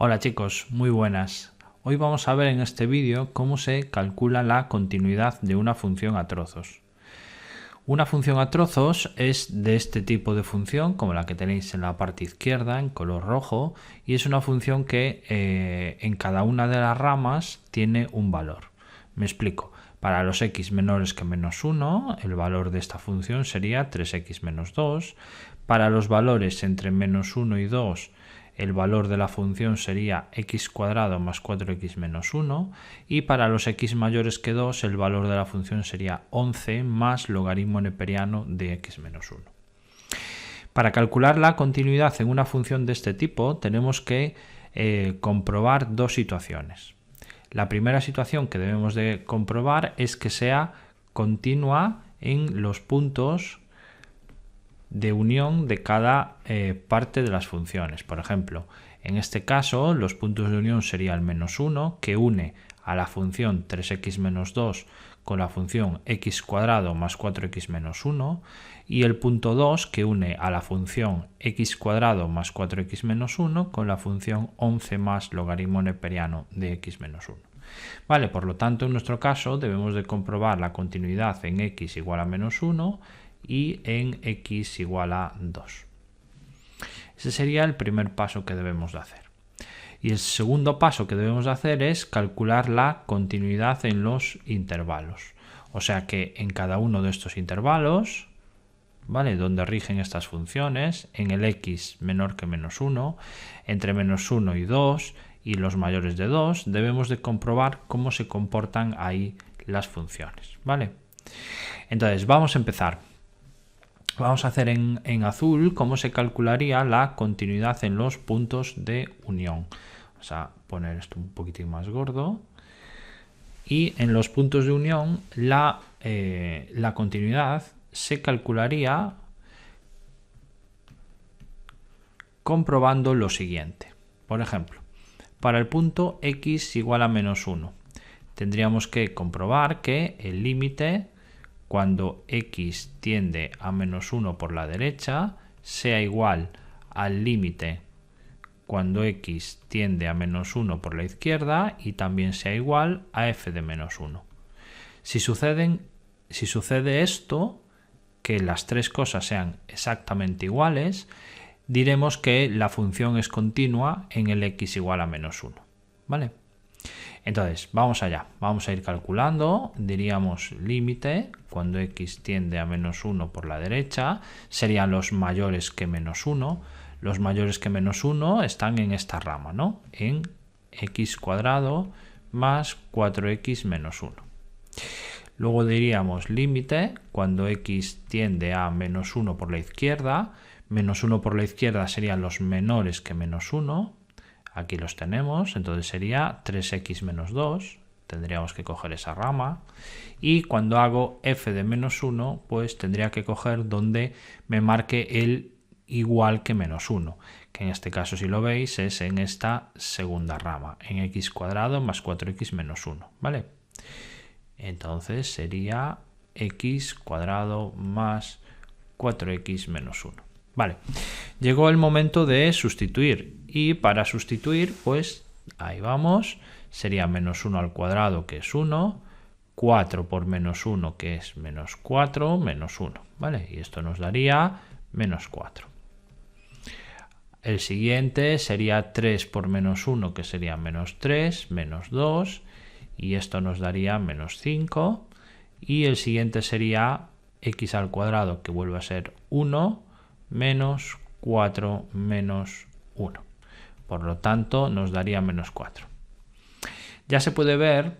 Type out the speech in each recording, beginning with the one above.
Hola chicos, muy buenas. Hoy vamos a ver en este vídeo cómo se calcula la continuidad de una función a trozos. Una función a trozos es de este tipo de función, como la que tenéis en la parte izquierda en color rojo, y es una función que en cada una de las ramas tiene un valor. Me explico. Para los x menores que menos 1, el valor de esta función sería 3x menos 2. Para los valores entre menos 1 y 2, el valor de la función sería x cuadrado más 4x menos 1, y para los x mayores que 2 el valor de la función sería 11 más logaritmo neperiano de x menos 1. Para calcular la continuidad en una función de este tipo tenemos que comprobar dos situaciones. La primera situación que debemos de comprobar es que sea continua en los puntos de unión de cada parte de las funciones. Por ejemplo, en este caso los puntos de unión sería el menos 1, que une a la función 3x menos 2 con la función x cuadrado más 4x menos 1, y el punto 2, que une a la función x cuadrado más 4x menos 1 con la función 11 más logaritmo neperiano de x menos 1. Vale, por lo tanto, en nuestro caso debemos de comprobar la continuidad en x igual a menos 1 y en x igual a 2. Ese sería el primer paso que debemos de hacer. Y el segundo paso que debemos de hacer es calcular la continuidad en los intervalos. O sea que en cada uno de estos intervalos, ¿vale?, donde rigen estas funciones, en el x menor que menos 1, entre menos 1 y 2 y los mayores de 2, debemos de comprobar cómo se comportan ahí las funciones, ¿vale? Entonces vamos a empezar. Vamos a hacer en azul cómo se calcularía la continuidad en los puntos de unión. Vamos a poner esto un poquitín más gordo. Y en los puntos de unión la continuidad se calcularía comprobando lo siguiente. Por ejemplo, para el punto x igual a menos 1, tendríamos que comprobar que el límite cuando x tiende a menos 1 por la derecha sea igual al límite cuando x tiende a menos 1 por la izquierda y también sea igual a f de menos 1. Si sucede esto, que las tres cosas sean exactamente iguales, diremos que la función es continua en el x igual a menos 1. ¿Vale? Entonces, vamos allá. Vamos a ir calculando. Diríamos límite cuando x tiende a menos 1 por la derecha. Serían los mayores que menos 1. Los mayores que menos 1 están en esta rama, ¿no? En x cuadrado más 4x menos 1. Luego diríamos límite cuando x tiende a menos 1 por la izquierda. Menos 1 por la izquierda serían los menores que menos 1. Aquí los tenemos, entonces sería 3x menos 2, tendríamos que coger esa rama, y cuando hago f de menos 1, pues tendría que coger donde me marque el igual que menos 1, que en este caso, si lo veis, es en esta segunda rama, en x cuadrado más 4x menos 1, ¿vale? Entonces sería x cuadrado más 4x menos 1. Vale, llegó el momento de sustituir, y para sustituir, pues ahí vamos, sería menos 1 al cuadrado, que es 1, 4 por menos 1, que es menos 4, menos 1, ¿vale? Y esto nos daría menos 4. El siguiente sería 3 por menos 1, que sería menos 3, menos 2, y esto nos daría menos 5. Y el siguiente sería x al cuadrado, que vuelve a ser 1, menos 4 menos 1. Por lo tanto, nos daría menos 4. Ya se puede ver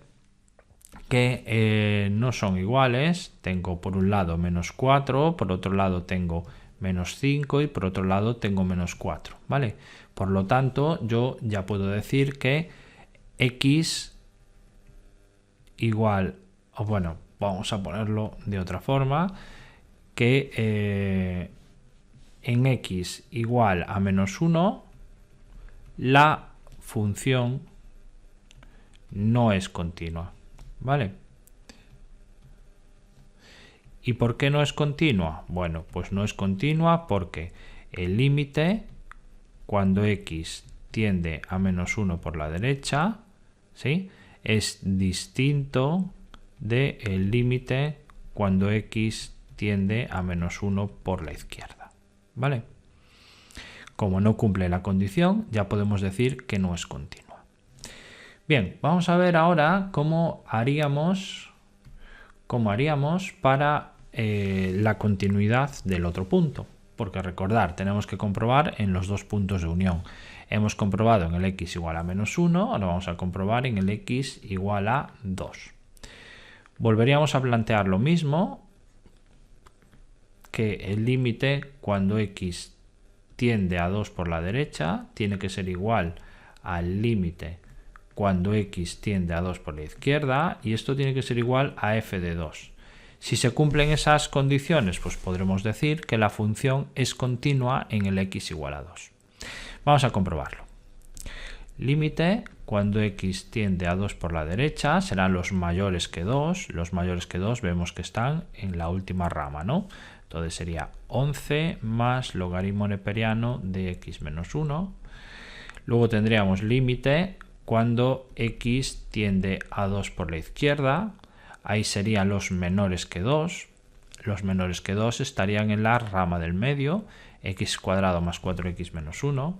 que no son iguales. Tengo por un lado menos 4, por otro lado tengo menos 5 y por otro lado tengo menos 4, ¿vale? Por lo tanto, yo ya puedo decir que x igual, o bueno, vamos a ponerlo de otra forma, que en x igual a menos 1, la función no es continua, ¿vale? ¿Y por qué no es continua? Bueno, pues no es continua porque el límite cuando x tiende a menos 1 por la derecha, ¿sí?, es distinto del límite cuando x tiende a menos 1 por la izquierda, ¿vale? Como no cumple la condición, ya podemos decir que no es continua. Bien, vamos a ver ahora cómo haríamos para la continuidad del otro punto. Porque recordar, tenemos que comprobar en los dos puntos de unión. Hemos comprobado en el x igual a menos 1, ahora vamos a comprobar en el x igual a 2. Volveríamos a plantear lo mismo, que el límite cuando x tiende a 2 por la derecha tiene que ser igual al límite cuando x tiende a 2 por la izquierda, y esto tiene que ser igual a f de 2. Si se cumplen esas condiciones, pues podremos decir que la función es continua en el x igual a 2. Vamos a comprobarlo. Límite cuando x tiende a 2 por la derecha serán los mayores que 2. Los mayores que 2 vemos que están en la última rama, ¿no? Entonces sería 11 más logaritmo neperiano de x menos 1. Luego tendríamos límite cuando x tiende a 2 por la izquierda. Ahí serían los menores que 2. Los menores que 2 estarían en la rama del medio. X cuadrado más 4x menos 1.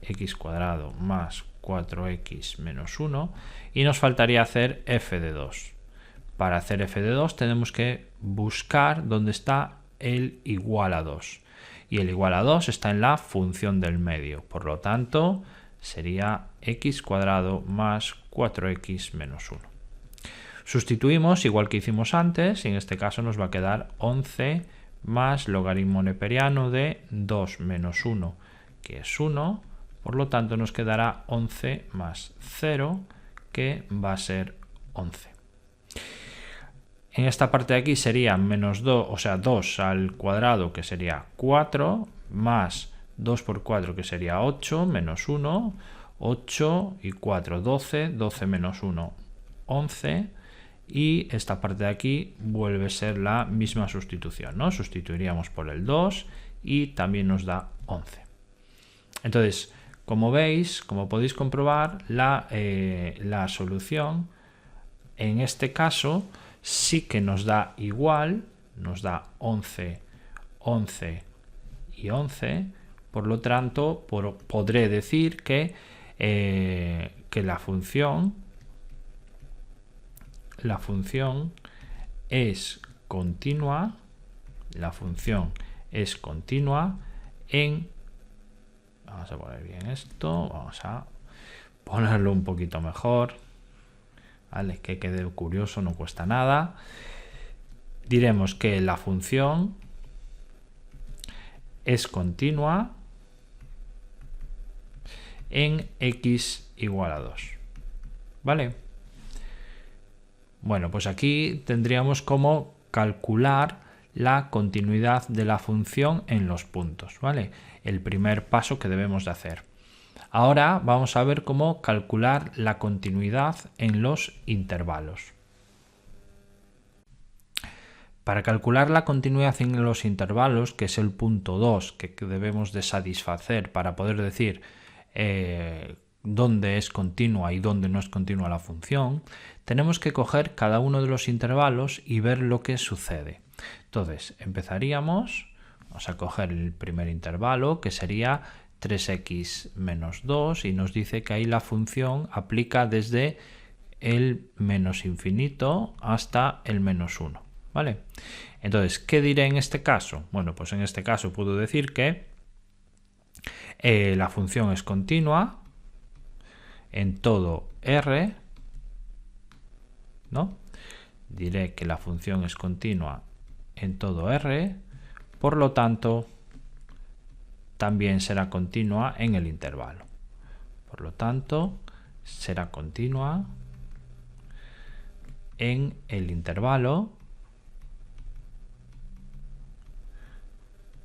X cuadrado más 4x menos 1. Y nos faltaría hacer f de 2. Para hacer f de 2 tenemos que buscar dónde está el igual a 2. Y el igual a 2 está en la función del medio. Por lo tanto, sería x cuadrado más 4x menos 1. Sustituimos igual que hicimos antes y en este caso nos va a quedar 11 más logaritmo neperiano de 2 menos 1, que es 1. Por lo tanto nos quedará 11 más 0, que va a ser 11. En esta parte de aquí sería menos 2, o sea 2 al cuadrado, que sería 4, más 2 por 4, que sería 8, menos 1, 8 y 4, 12, 12 menos 1, 11. Y esta parte de aquí vuelve a ser la misma sustitución, ¿no? Sustituiríamos por el 2 y también nos da 11. Entonces, como veis, como podéis comprobar, la solución en este caso sí que nos da igual, nos da 11, 11 y 11. Por lo tanto, podré decir que la función es continua, en, vamos a poner bien esto, vamos a ponerlo un poquito mejor, ¿vale? Que quede curioso, no cuesta nada. Diremos que la función es continua en x igual a 2, ¿vale? Bueno, pues aquí tendríamos como calcular la continuidad de la función en los puntos, ¿vale? El primer paso que debemos de hacer. Ahora vamos a ver cómo calcular la continuidad en los intervalos. Para calcular la continuidad en los intervalos, que es el punto 2 que debemos de satisfacer para poder decir dónde es continua y dónde no es continua la función, tenemos que coger cada uno de los intervalos y ver lo que sucede. Entonces, empezaríamos, vamos a coger el primer intervalo, que sería 3x menos 2, y nos dice que ahí la función aplica desde el menos infinito hasta el menos 1, ¿vale? Entonces, ¿qué diré en este caso? Bueno, pues en este caso puedo decir que la función es continua en todo R, ¿no? Diré que la función es continua en todo R, por lo tanto, también será continua en el intervalo. Por lo tanto, será continua en el intervalo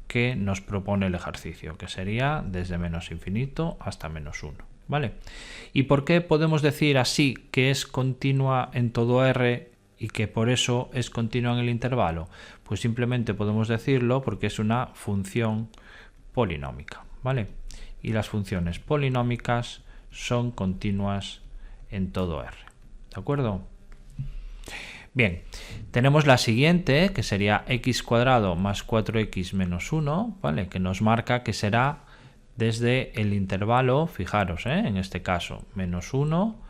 que nos propone el ejercicio, que sería desde menos infinito hasta menos 1. ¿Vale? ¿Y por qué podemos decir así que es continua en todo R y que por eso es continua en el intervalo? Pues simplemente podemos decirlo porque es una función polinómica, ¿vale? y las funciones polinómicas son continuas en todo R. ¿De acuerdo? Bien, tenemos la siguiente, que sería x cuadrado más 4x menos 1, ¿vale? Que nos marca que será desde el intervalo, fijaros, en este caso, menos 1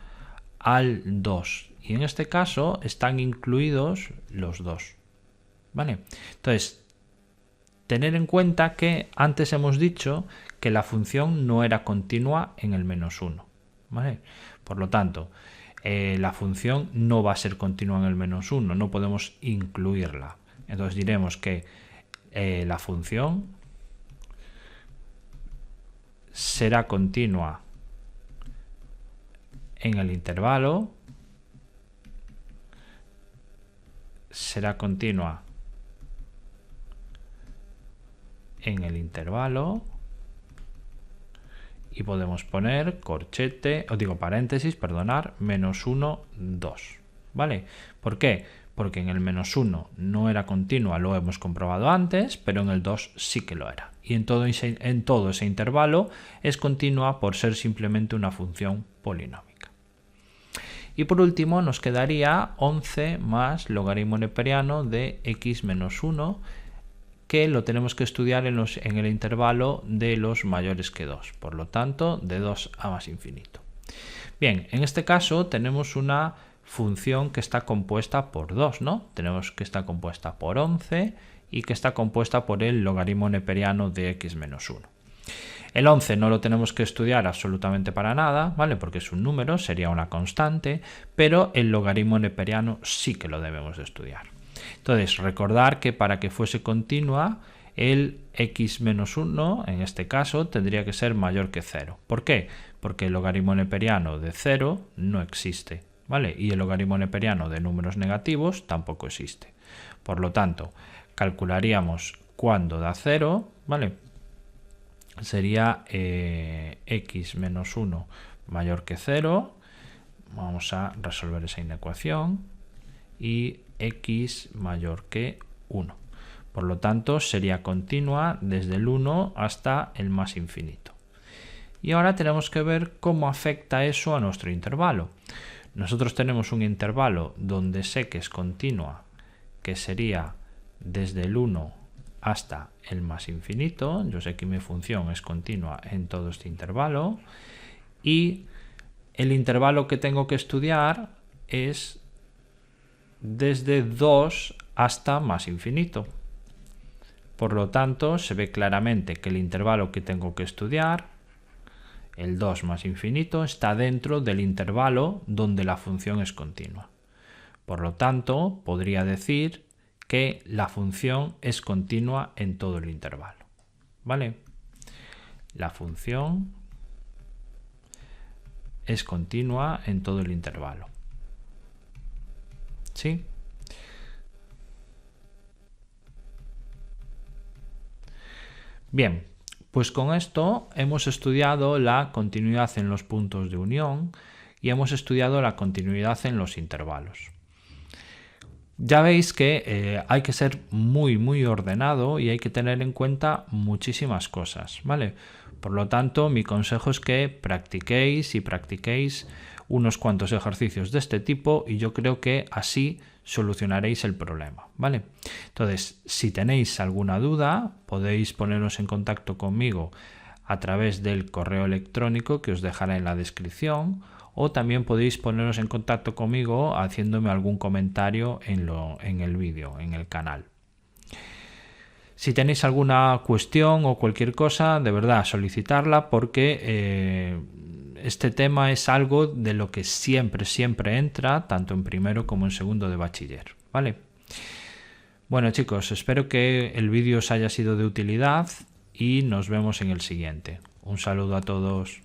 al 2. Y en este caso están incluidos los 2. ¿Vale? Entonces, tener en cuenta que antes hemos dicho que la función no era continua en el menos 1. ¿Vale? Por lo tanto, la función no va a ser continua en el menos 1, no podemos incluirla. Entonces diremos que la función será continua en el intervalo, será continua en el intervalo, y podemos poner corchete, os digo paréntesis, perdonar, menos 1, 2. ¿Vale? ¿Por qué? Porque en el menos 1 no era continua, lo hemos comprobado antes, pero en el 2 sí que lo era. Y en todo ese intervalo es continua por ser simplemente una función polinómica. Y por último nos quedaría 11 más logaritmo neperiano de x menos 1, que lo tenemos que estudiar en el intervalo de los mayores que 2, por lo tanto de 2 a más infinito. Bien, en este caso tenemos una función que está compuesta por 2, ¿no? Tenemos que está compuesta por 11 y que está compuesta por el logaritmo neperiano de x menos 1. El 11 no lo tenemos que estudiar absolutamente para nada, ¿vale? Porque es un número, sería una constante, pero el logaritmo neperiano sí que lo debemos de estudiar. Entonces, recordar que para que fuese continua, el x menos 1, en este caso, tendría que ser mayor que 0. ¿Por qué? Porque el logaritmo neperiano de 0 no existe, ¿vale? Y el logaritmo neperiano de números negativos tampoco existe. Por lo tanto, calcularíamos cuando da 0, ¿vale? Sería x menos 1 mayor que 0. Vamos a resolver esa inecuación. Y x mayor que 1. Por lo tanto, sería continua desde el 1 hasta el más infinito. Y ahora tenemos que ver cómo afecta eso a nuestro intervalo. Nosotros tenemos un intervalo donde sé que es continua, que sería desde el 1 hasta el más infinito. Yo sé que mi función es continua en todo este intervalo. Y el intervalo que tengo que estudiar es desde 2 hasta más infinito. Por lo tanto, se ve claramente que el intervalo que tengo que estudiar, el 2 más infinito, está dentro del intervalo donde la función es continua. Por lo tanto, podría decir que la función es continua en todo el intervalo. ¿Vale? La función es continua en todo el intervalo. ¿Sí? Bien, pues con esto hemos estudiado la continuidad en los puntos de unión y hemos estudiado la continuidad en los intervalos. Ya veis que hay que ser muy ordenado y hay que tener en cuenta muchísimas cosas, ¿vale? Por lo tanto, mi consejo es que practiquéis unos cuantos ejercicios de este tipo y yo creo que así solucionaréis el problema, ¿vale? Entonces, si tenéis alguna duda, podéis poneros en contacto conmigo a través del correo electrónico que os dejaré en la descripción, o también podéis poneros en contacto conmigo haciéndome algún comentario en el vídeo, en el canal. Si tenéis alguna cuestión o cualquier cosa, de verdad, solicitarla porque este tema es algo de lo que siempre entra, tanto en primero como en segundo de bachiller, ¿vale? Bueno, chicos, espero que el vídeo os haya sido de utilidad y nos vemos en el siguiente. Un saludo a todos.